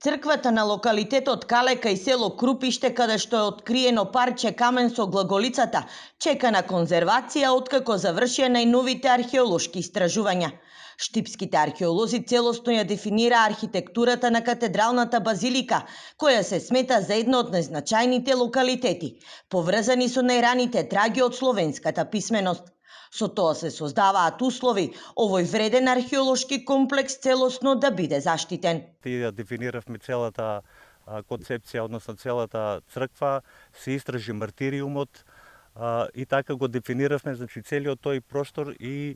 Црквата на локалитетот Калека и село Крупиште, каде што е откриено парче камен со глаголицата, чека на конзервација откако завршија најновите археолошки истражувања. Штипските археолози целосно ја дефинира архитектурата на катедралната базилика, која се смета за едно од најзначајните локалитети, поврзани со најраните траги од словенската писменост. Со тоа се создаваат услови овој вреден археолошки комплекс целосно да биде заштитен. Ја дефиниравме целата концепција, односно целата црква, се истражи мартириумот и така го дефиниравме, значи целиот тој простор и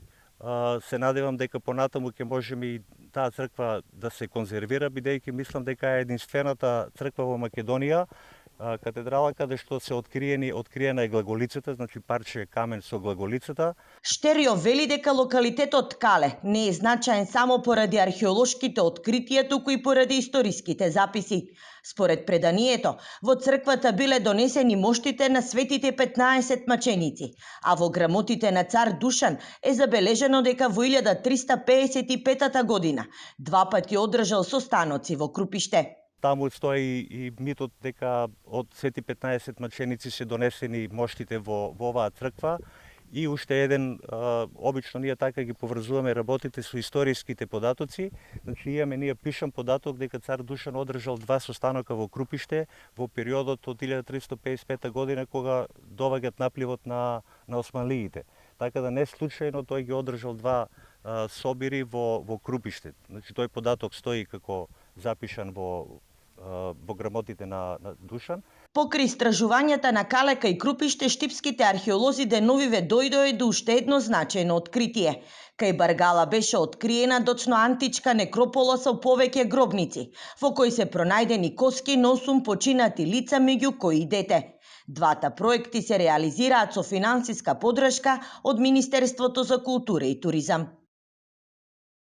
се надевам дека понатаму ќе можеме и таа црква да се конзервира, бидејќи мислам дека е единствената црква во Македонија, катедрала каде што се откриена е глаголицата, значи парче камен со глаголицата. Штерио вели дека локалитетот Кале не е значаен само поради археолошките откритија, туку и поради историските записи. Според преданието, во црквата биле донесени моштите на светите 15 маченици, а во грамотите на цар Душан е забележено дека во 1355 година два пати одржал состаноци во Крупиште. Таму стои и митот дека од сети 15 маченици се донесени моштите во оваа црква. И уште еден, обично ние така ги поврзуваме работите со историските податоци. Значи ние пишам податок дека цар Душан одржал два состанока во Крупиште во периодот од 1355 година кога доваѓат напливот на османлиите. Така да не случајно тој ги одржал два собири во Крупиште. Значи тој податок стои како запишан во грамотите на Душан. Покри истражувањата на Калека и Крупиште, штипските археолози деновиве дојдоа до уште едно значајно откритие. Кај Баргала беше откриена точно античка некропола со повеќе гробници, во кои се пронајдени коски на 8 починати лица, меѓу кои и дете. Двата проекти се реализираат со финансиска поддршка од Министерството за култура и туризам.